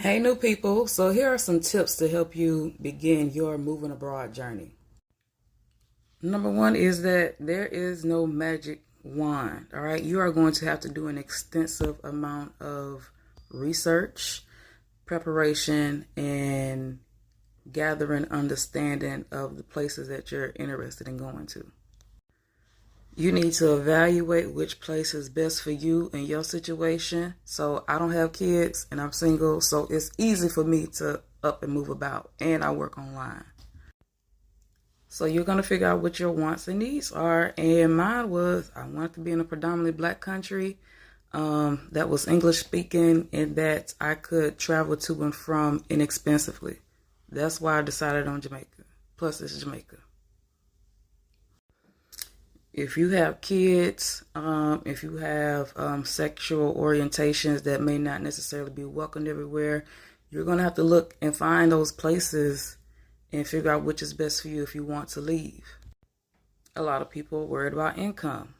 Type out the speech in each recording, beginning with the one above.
Hey, new people. So, here are some tips to help you begin your moving abroad journey. Number one is that there is no magic wand. All right. You are going to have to do an extensive amount of research, preparation, and gathering understanding of the places that you're interested in going to. You need to evaluate which place is best for you and your situation. So I don't have kids and I'm single, so it's easy for me to up and move about, and I work online. So you're going to figure out what your wants and needs are. And mine was I wanted to be in a predominantly black country that was English speaking and that I could travel to and from inexpensively. That's why I decided on Jamaica. Plus, it's Jamaica. If you have kids, if you have sexual orientations that may not necessarily be welcomed everywhere, you're going to have to look and find those places and figure out which is best for you if you want to leave. A lot of people are worried about income.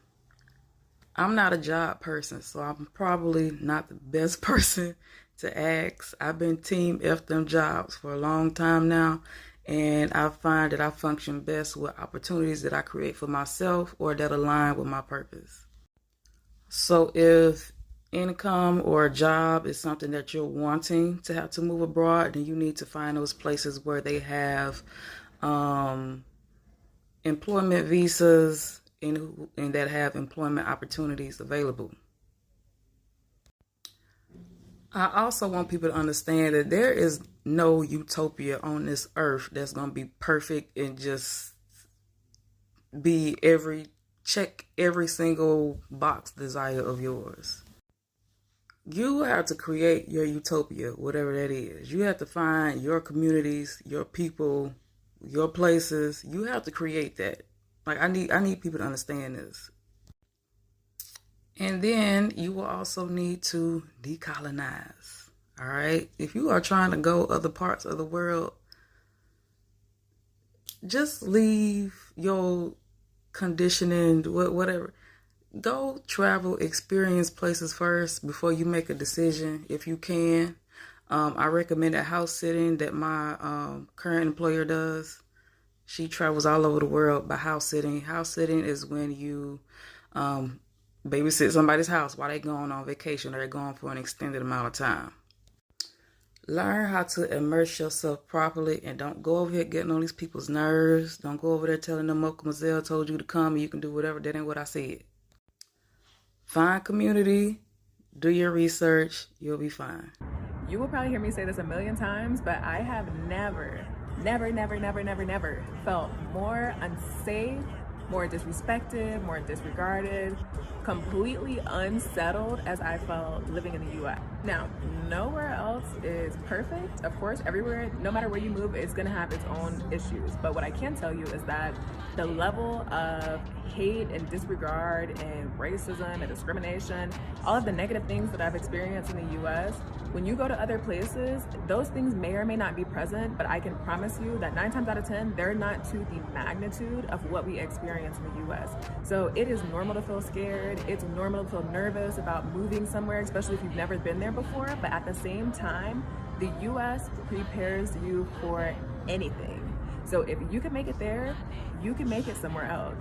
I'm not a job person, so I'm probably not the best person to ask. I've been team F them jobs for a long time now, and I find that I function best with opportunities that I create for myself or that align with my purpose. So if income or a job is something that you're wanting to have to move abroad, then you need to find those places where they have employment visas and that have employment opportunities available. I also want people to understand that there is no utopia on this earth that's going to be perfect and just be check every single box desire of yours. You have to create your utopia, whatever that is. You have to find your communities, your people, your places. You have to create that. Like I need people to understand this. And then you will also need to decolonize. All right. If you are trying to go other parts of the world, just leave your conditioning, whatever. Go travel, experience places first before you make a decision if you can. I recommend that house sitting that my current employer does. She travels all over the world by house sitting. House sitting is when you babysit somebody's house while they're going on vacation or they're going for an extended amount of time. Learn how to immerse yourself properly and don't go over here getting on these people's nerves. Don't go over there telling them Mocha Mazel told you to come and you can do whatever. That ain't what I said. Find community, do your research, you'll be fine. You will probably hear me say this a million times, but I have never felt more unsafe, more disrespected, more disregarded, completely unsettled as I felt living in the US. Now, nowhere else is perfect. Of course, everywhere, no matter where you move, it's gonna have its own issues. But what I can tell you is that the level of hate and disregard and racism and discrimination, all of the negative things that I've experienced in the US, when you go to other places, those things may or may not be present, but I can promise you that 9 times out of 10, they're not to the magnitude of what we experience in the US. So it is normal to feel scared. It's normal to feel nervous about moving somewhere, especially if you've never been there before. But at the same time, the US prepares you for anything. So if you can make it there, you can make it somewhere else.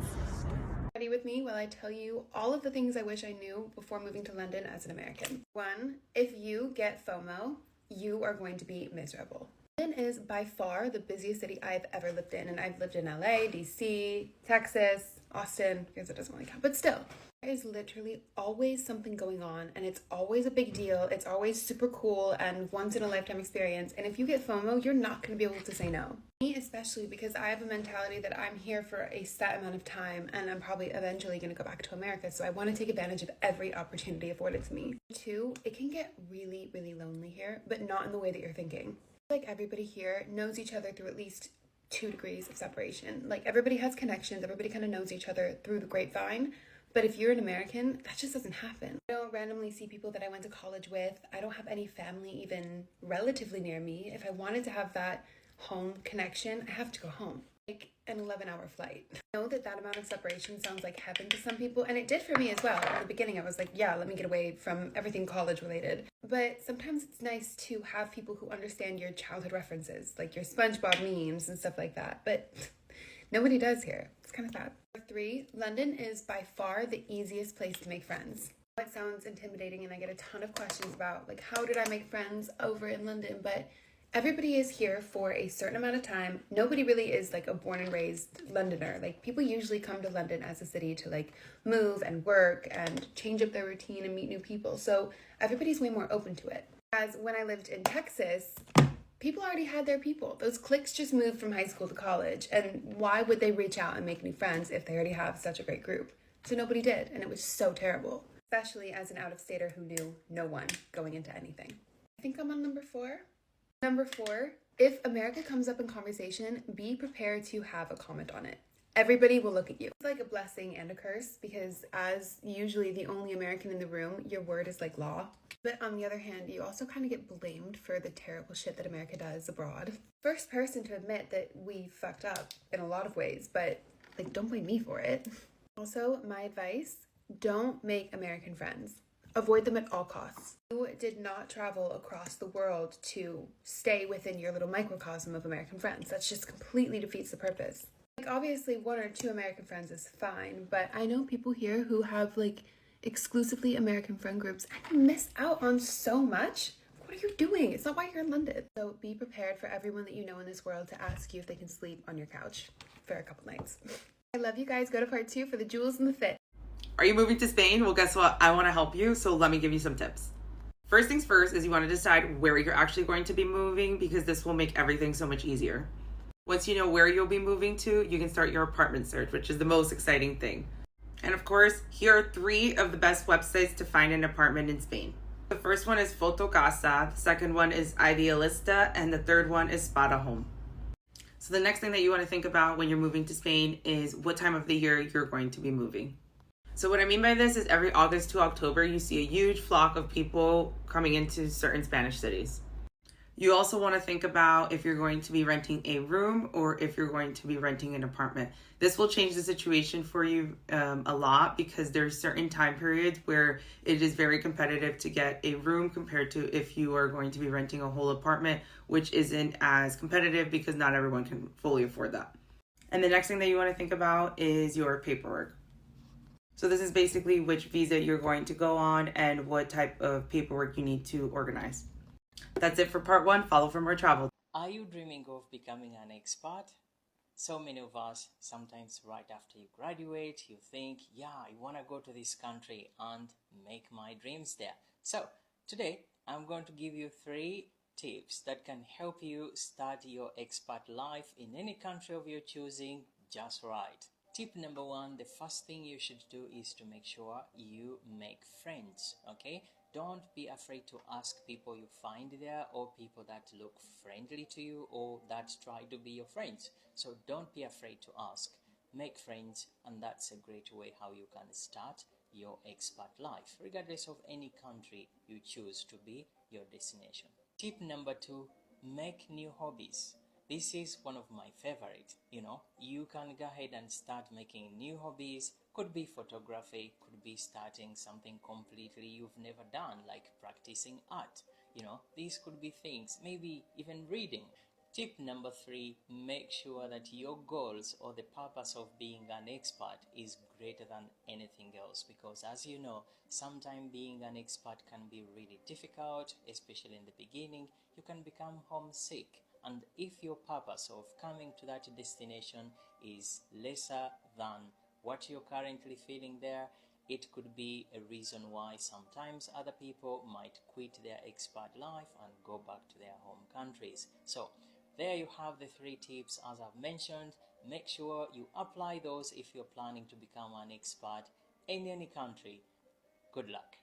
Ready with me while I tell you all of the things I wish I knew before moving to London as an American. 1, if you get FOMO, you are going to be miserable. London is by far the busiest city I've ever lived in, and I've lived in LA, DC, Texas, Austin, because it doesn't really count, but still. There is literally always something going on, and it's always a big deal. It's always super cool and once in a lifetime experience. And if you get FOMO, you're not going to be able to say no. Me especially, because I have a mentality that I'm here for a set amount of time and I'm probably eventually going to go back to America. So I want to take advantage of every opportunity afforded to me. 2, it can get really, really lonely here, but not in the way that you're thinking. Like everybody here knows each other through at least 2 degrees of separation. Like everybody has connections. Everybody kind of knows each other through the grapevine. But if you're an American, that just doesn't happen. I don't randomly see people that I went to college with. I don't have any family even relatively near me. If I wanted to have that home connection, I have to go home. like an 11-hour flight. I know that amount of separation sounds like heaven to some people, and it did for me as well. In the beginning, I was like, yeah, let me get away from everything college related. But sometimes it's nice to have people who understand your childhood references, like your SpongeBob memes and stuff like that. But nobody does here. It's kind of sad. Number 3, London is by far the easiest place to make friends. It sounds intimidating, and I get a ton of questions about, like, how did I make friends over in London? But everybody is here for a certain amount of time. Nobody really is like a born and raised Londoner. Like, people usually come to London as a city to like move and work and change up their routine and meet new people. So everybody's way more open to it. As when I lived in Texas, people already had their people. Those cliques just moved from high school to college. And why would they reach out and make new friends if they already have such a great group? So nobody did. And it was so terrible, especially as an out-of-stater who knew no one going into anything. I think I'm on number 4. Number 4, if America comes up in conversation, be prepared to have a comment on it. Everybody will look at you. It's like a blessing and a curse, because as usually the only American in the room, your word is like law. But on the other hand, you also kind of get blamed for the terrible shit that America does abroad. First person to admit that we fucked up in a lot of ways, but like, don't blame me for it. Also, my advice, don't make American friends. Avoid them at all costs. You did not travel across the world to stay within your little microcosm of American friends. That just completely defeats the purpose. Like, obviously 1 or 2 American friends is fine, but I know people here who have like exclusively American friend groups, and you miss out on so much. What are you doing? It's not why you're in London. So be prepared for everyone that you know in this world to ask you if they can sleep on your couch for a couple nights. I love you guys. Go to part 2 for the jewels and the fit. Are you moving to Spain? Well, guess what? I want to help you, so let me give you some tips. First things first is you want to decide where you're actually going to be moving, because this will make everything so much easier. Once you know where you'll be moving to, you can start your apartment search, which is the most exciting thing. And of course, here are 3 of the best websites to find an apartment in Spain. The first one is Fotocasa, the second one is Idealista, and the third one is Spada Home. So the next thing that you want to think about when you're moving to Spain is what time of the year you're going to be moving. So what I mean by this is every August to October, you see a huge flock of people coming into certain Spanish cities. You also want to think about if you're going to be renting a room or if you're going to be renting an apartment. This will change the situation for you a lot, because there's certain time periods where it is very competitive to get a room compared to if you are going to be renting a whole apartment, which isn't as competitive because not everyone can fully afford that. And the next thing that you want to think about is your paperwork. So this is basically which visa you're going to go on and what type of paperwork you need to organize. That's it for part 1. Follow for more travel. Are you dreaming of becoming an expat? So many of us, sometimes right after you graduate, you think, yeah, I want to go to this country and make my dreams there. So today, I'm going to give you 3 tips that can help you start your expat life in any country of your choosing just right. Tip number 1, the first thing you should do is to make sure you make friends, okay? Don't be afraid to ask people you find there, or people that look friendly to you or that try to be your friends. So don't be afraid to ask. Make friends, and that's a great way how you can start your expat life, regardless of any country you choose to be your destination. Tip number 2, make new hobbies. This is one of my favorite. You can go ahead and start making new hobbies. Could be photography, could be starting something completely you've never done, like practicing art. These could be things, maybe even reading. Tip number 3, make sure that your goals or the purpose of being an expat is greater than anything else, because as you know, sometimes being an expat can be really difficult, especially in the beginning. You can become homesick. And if your purpose of coming to that destination is lesser than what you're currently feeling there, it could be a reason why sometimes other people might quit their expat life and go back to their home countries. So there you have the 3 tips as I've mentioned. Make sure you apply those if you're planning to become an expat in any country. Good luck.